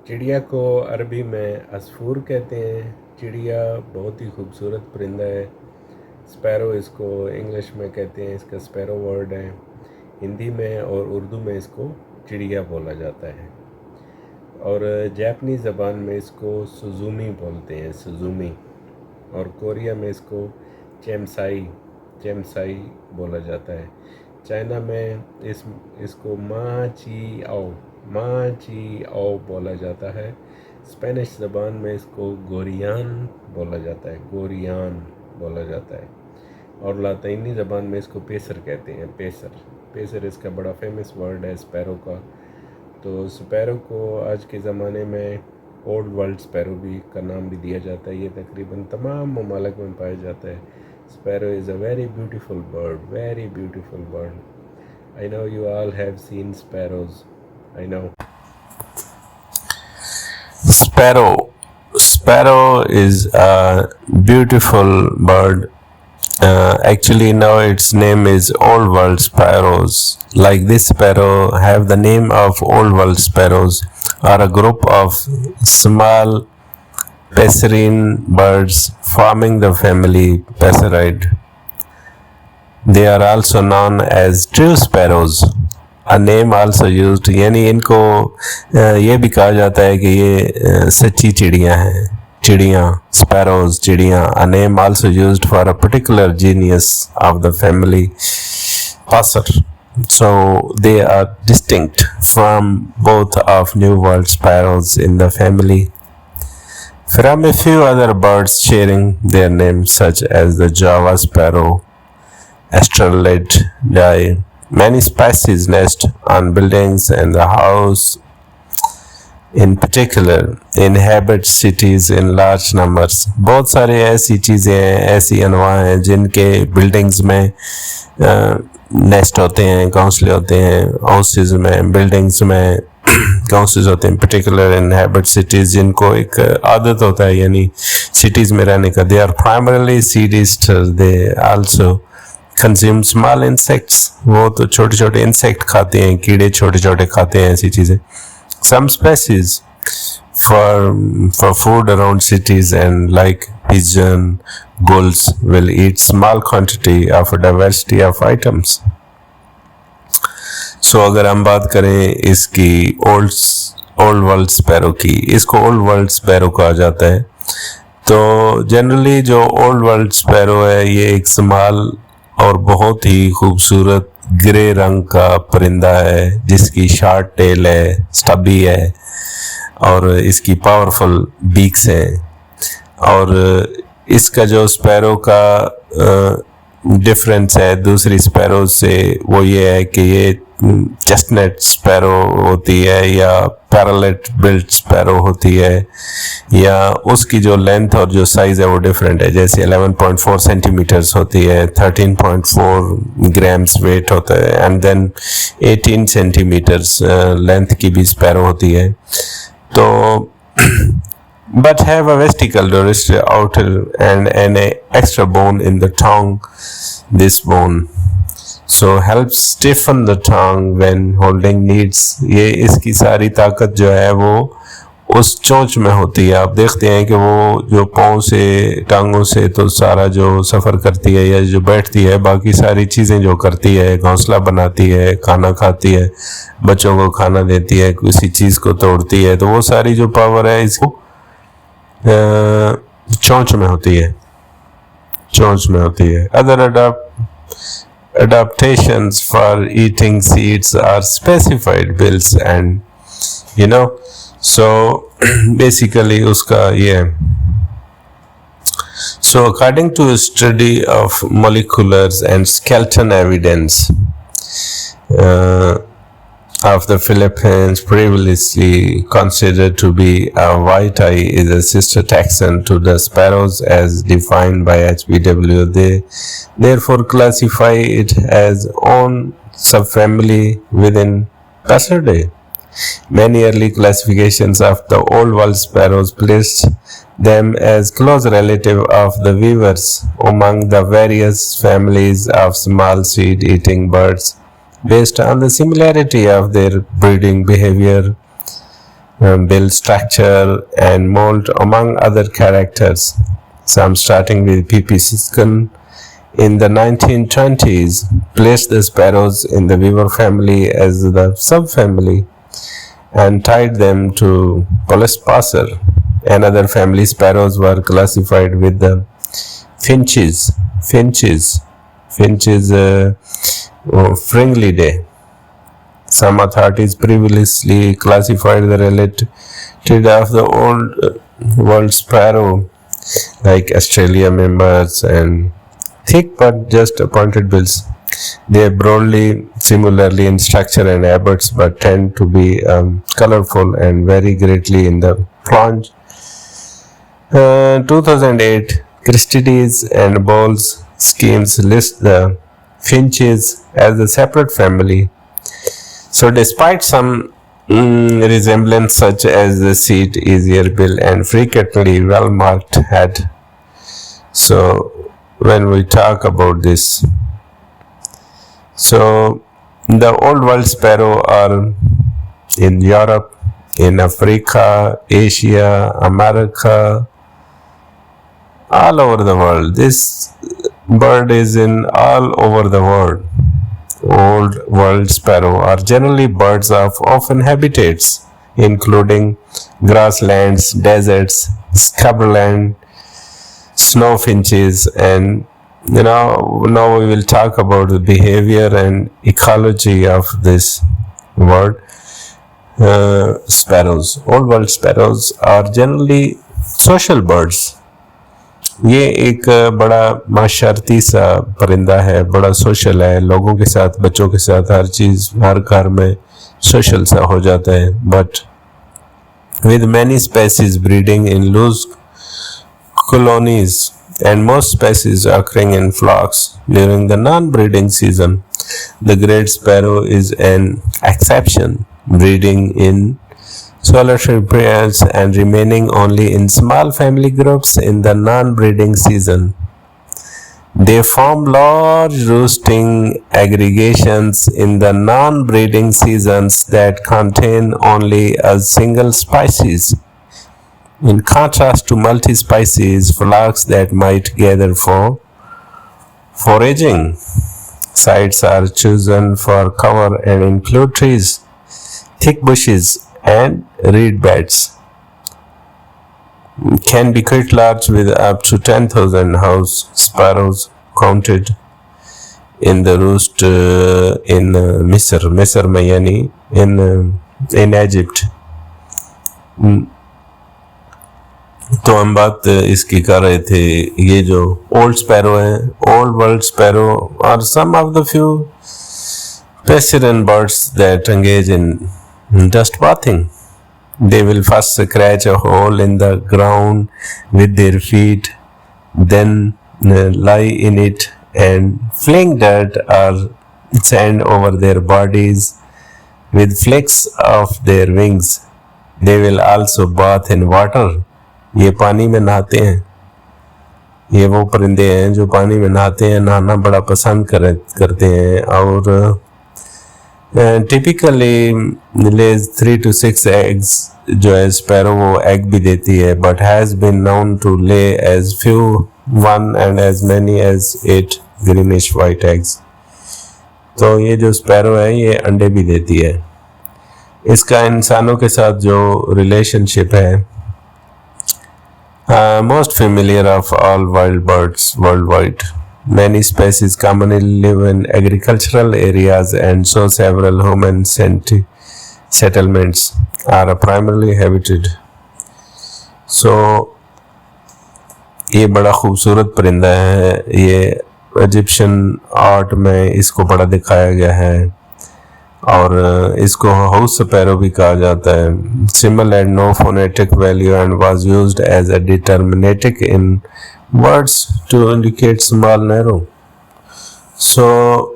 चिड़िया को अरबी में असफूर कहते हैं। चिड़िया बहुत ही खूबसूरत परिंदा है। स्पैरो इसको इंग्लिश में कहते हैं, इसका स्पैरो वर्ड है। हिंदी में और उर्दू में इसको चिड़िया बोला जाता है और जापानीज़ ज़बान में इसको सुजुमी बोलते हैं, सुजुमी। और कोरिया में इसको चेमसाई चेमसाई बोला जाता है। चाइना में इसको माँ ची आओ बोला जाता है। स्पेनिश ज़बान में इसको गोरियान बोला जाता है, गोरियान बोला जाता है। और लातीनी ज़बान में इसको पेसर कहते हैं, पेसर। पेसर इसका बड़ा फेमस वर्ड है स्पैरो का। तो स्पैरो को आज के ज़माने में ओल्ड वर्ल्ड स्पैरो भी का नाम भी दिया जाता है। ये तकरीबन तमाम ममालिक में पाया जाता है। Sparrow is a very beautiful bird, very beautiful bird. I know you all have seen sparrows, I know. Sparrow is a beautiful bird. Actually, now its name is Old World Sparrows. Like this sparrow have the name of Old World Sparrows, are a group of small passerine birds forming the family Passeride. They are also known as true sparrows. A name also used, यानी इनको ये भी कहा जाता है कि ये सच्ची चिड़ियाँ हैं, चिड़ियाँ, sparrows, चिड़ियाँ. A name also used for a particular genus of the family passer. So they are distinct from both of New World sparrows in the family, from a few other birds sharing their names such as the Java sparrow, astrolid jay. Many species nest on buildings and the house in particular inhabit cities in large numbers. बहुत सारे ऐसी चीज़ें हैं, ऐसी अनवा हैं जिनके buildings में नेस्ट होते हैं, घोंसले होते हैं, हाउसेज में, बिल्डिंग्स में घोंसले होते हैं। पर्टिकुलर इनहैबिट सिटीज़, जिनको एक आदत होता है यानी सिटीज़ में रहने का। They are primarily seed eaters, they also consume small insects. वो तो छोटे छोटे इंसेक्ट खाते हैं, कीड़े छोटे छोटे खाते हैं, ऐसी चीज़ें। सम species for food around cities and like pigeon, gulls will eat small quantity of a diversity of items. So अगर हम बात करें इसकी ओल्ड वर्ल्ड स्पैरो की, इसको ओल्ड वर्ल्ड स्पैरो कहा जाता है। तो जनरली जो ओल्ड वर्ल्ड स्पैरो है ये एक स्मॉल और बहुत ही खूबसूरत ग्रे रंग का परिंदा है, जिसकी शार्ट टेल है, स्टबी है और इसकी पावरफुल बीक्स हैं। और इसका जो स्पैरो का डिफरेंस है दूसरी स्पैरो से वो ये है कि ये चेस्टनट स्पैरो होती है या पैरेलट बिल्ट स्पैरो होती है, या उसकी जो लेंथ और जो साइज़ है वो डिफरेंट है। जैसे 11.4 सेंटीमीटर्स होती है, 13.4 ग्राम्स वेट होता है, एंड देन 18 सेंटीमीटर्स लेंथ की भी स्पैरो होती है। तो but have a vestigial dorsal outer and an extra bone in the tongue. This bone so helps stiffen the tongue when holding needs. ये इसकी सारी ताकत जो है वो उस चोंच में होती है। आप देखते हैं कि वो जो पाँव से, टांगों से तो सारा जो सफ़र करती है या जो बैठती है, बाकी सारी चीज़ें जो करती है, घोंसला बनाती है, खाना खाती है, बच्चों को खाना देती है, किसी चीज़ को तोड़ती है, तो वो सारी जो पावर है इसको चोंच में होती है, चोंच में होती है। Other adaptations for eating seeds are specified bills and so basically उसका ये है. So according to a study of moleculars and skeleton evidence of the Philippines, previously considered to be a white eye, is a sister taxon to the sparrows as defined by HBW. They therefore classify it as own subfamily within Passeridae. Many early classifications of the Old World sparrows placed them as close relative of the weavers among the various families of small seed-eating birds, based on the similarity of their breeding behavior. build structure and mold among other characters. So I'm starting with P.P. Siskin. In the 1920s, placed the sparrows in the weaver family as the subfamily and tied them to Passer. Another family, sparrows, were classified with the finches, Fringillidae. Some authorities previously classified the related of the old world sparrow like Australia members and thick but just pointed bills. They are broadly similarly in structure and habits but tend to be colorful and vary greatly in the plunge. 2008 Christie's and Ball's schemes list the finches as a separate family. So despite some resemblance such as the seat, easier bill and frequently well marked head. So when we talk about this, so the old world sparrow are in Europe, in Africa, Asia, America, all over the world. This bird is in all over the world. Old world sparrow are generally birds of often habitats, including grasslands, deserts, scrubland, snow finches, and now we will talk about the behavior and ecology of this bird. Sparrows. Old world sparrows are generally social birds. ये एक बड़ा माशरती सा परिंदा है, बड़ा social है, लोगों के साथ, बच्चों के साथ, हर चीज़, हर घर में सोशल सा हो जाता है. But with many species breeding in loose colonies and most species occurring in flocks during the non-breeding season, the great sparrow is an exception, breeding in solitary pairs and remaining only in small family groups in the non-breeding season. They form large roosting aggregations in the non-breeding seasons that contain only a single species, in contrast to multi-species flocks that might gather for foraging. Sites are chosen for cover and include trees, thick bushes, and reed beds. Can be quite large with up to 10,000 house sparrows counted in the roost in Misr में यानी in Egypt. तो हम बात इसकी कर रहे थे, ये जो ओल्ड स्पैरो है, old world sparrow are some of the few passerine birds that engage in dust bathing. They will first scratch a hole in the ground with their feet, then lie in it and fling dirt or sand over their bodies with flicks of their wings. They will also bath in water. ये पानी में नहाते हैं. ये वो परिंदे हैं जो पानी में नहाते हैं, नहाना बड़ा पसंद करते हैं और टिपिकली lays 3 to 6 eggs. जो है स्पैरो वो एग भी देती है, but has been known to lay as few 1 and as many as 8 greenish white eggs. तो ये जो स्पैरो है ये अंडे भी देती है. इसका इंसानों के साथ जो रिलेशनशिप है, most familiar of all wild birds worldwide. Many species commonly live in agricultural areas and so several human settlements are primarily habited. So ये बड़ा खूबसूरत परिंदा है. ये इजिप्शियन आर्ट में इसको बड़ा दिखाया गया है और इसको हाउस स्पैरो भी कहा जाता है. Symbol had no phonetic value and was used as a determinative in words to indicate small narrow. So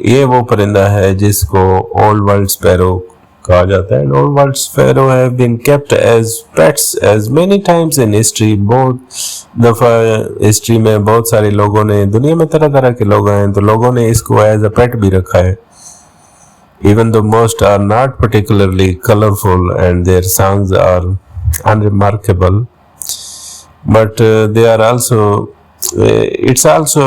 ये वो परिंदा है जिसको old world sparrow कहा जाता है. And old world sparrow have been kept as pets as many times in history. बहुत दफ़ा हिस्ट्री में बहुत सारे लोगों ने, दुनिया में तरह तरह के लोग हैं तो लोगों ने इसको एज अ पेट भी रखा है. Even though most are not particularly colorful and their songs are unremarkable, but they are also it's also,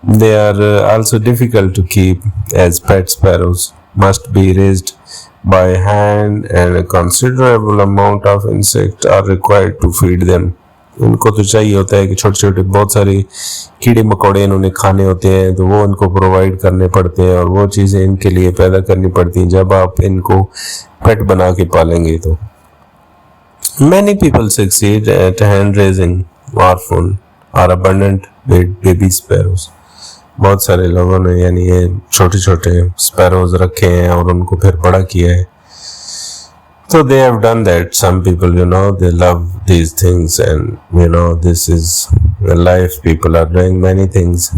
they are also difficult to keep, as pet sparrows must be raised by hand and a considerable amount of insects are required to feed them. उनको तो चाहिए होता है कि छोटे छोटे बहुत सारे कीड़े मकोड़े इन्होंने खाने होते हैं, तो वो इनको प्रोवाइड करने पड़ते हैं और वो चीज़ें इनके लिए पैदा करनी पड़ती हैं जब आप इनको पेट बना के पालेंगे। तो many people succeed at hand raising orphan or abundant baby sparrows. बहुत सारे लोगों ने यानी ये छोटे छोटे स्पैरोज रखे हैं और उनको फिर बड़ा किया है। So they have done that. Some people, they love these things, and this is life. People are doing many things.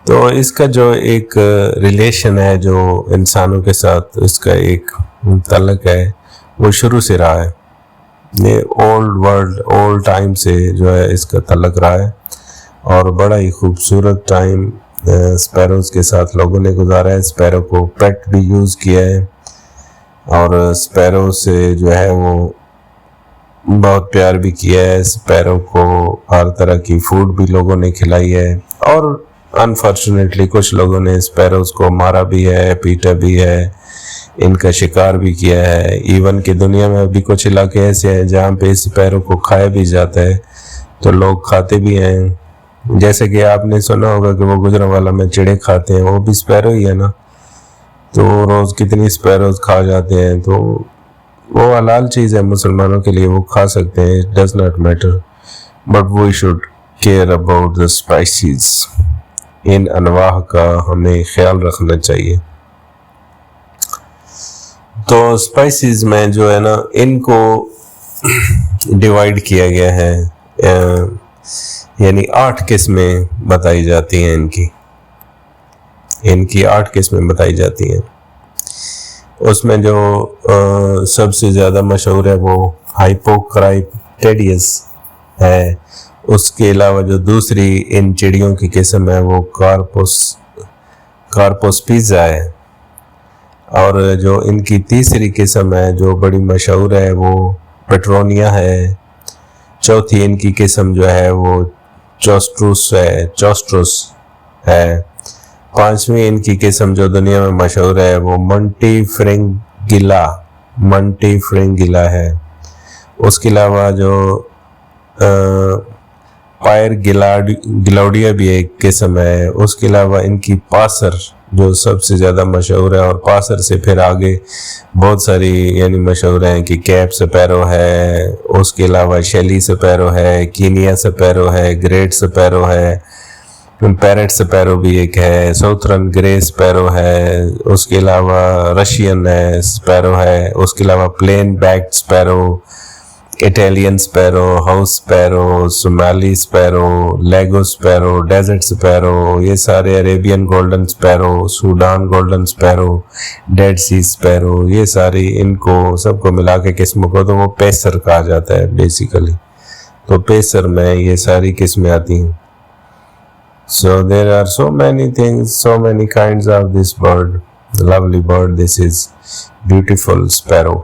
तो इसका जो एक रिलेशन है जो इंसानों के साथ इसका एक तल्लक है वो शुरू से रहा है। ये ओल्ड टाइम से जो है इसका तल्लक रहा है और बड़ा ही खूबसूरत टाइम स्पैरोज के साथ लोगों ने गुजारा है। स्पैरो को पेट भी यूज़ किया है और स्पैरो से जो है वो बहुत प्यार भी किया है। स्पैरो को हर तरह की फूड भी लोगों ने खिलाई है और अनफॉर्चुनेटली कुछ लोगों ने स्पैरोज को मारा भी है, पीटा भी है, इनका शिकार भी किया है। इवन कि दुनिया में अभी कुछ इलाके ऐसे हैं जहाँ पे स्पैरो को खाया भी जाता है, तो लोग खाते भी हैं। जैसे कि आपने सुना होगा कि वो गुजरांवाला में चिड़े खाते हैं, वो भी स्पैरो ही है ना। तो रोज़ कितनी स्पैरोज खा जाते हैं, तो वो हलाल चीज़ है मुसलमानों के लिए, वो खा सकते हैं, it does not matter, but we should care about the species. इन अनवाह का हमें ख्याल रखना चाहिए। तो स्पाइसीज में जो है ना इनको डिवाइड किया गया है, यानी 8 किस्में बताई जाती हैं। इनकी 8 किस्में बताई जाती हैं। उसमें जो सबसे ज़्यादा मशहूर है वो हाइपोक्राइटेडियस है। उसके अलावा जो दूसरी इन चिड़ियों की किस्म है वो कार्पोस्पिज़ा है। और जो इनकी तीसरी किस्म है जो बड़ी मशहूर है वो पेट्रोनिया है। चौथी इनकी किस्म जो है वो चोस्ट्रुस है। 5वीं इनकी किस्म जो दुनिया में मशहूर है वो मंटीफ्रिंगिला है। उसके अलावा जो पायर गिलौडिया भी एक किस्म है। उसके अलावा इनकी पासर जो सबसे ज़्यादा मशहूर है, और पासर से फिर आगे बहुत सारी यानी मशहूर हैं कि कैप स्पैरो है, उसके अलावा शेली स्पैरो है, कीनिया स्पैरो है, ग्रेट स्पैरो है, पैरेट स्पैरो भी एक है, साउथर्न ग्रे स्पैरो है, उसके अलावा रशियन स्पैरो है, उसके अलावा plain backed sparrow, Italian sparrow, house sparrow, Somali sparrow, lego sparrow, desert sparrow, ये सारे Arabian golden sparrow, Sudan golden sparrow, Dead Sea sparrow, ये सारी इनको सबको मिला के किस्मों को तो वो पेसर कहा जाता है बेसिकली। तो पेसर में ये सारी किस्में आती हैं। So there are so many things, so many kinds of this bird, the lovely bird. This is beautiful sparrow.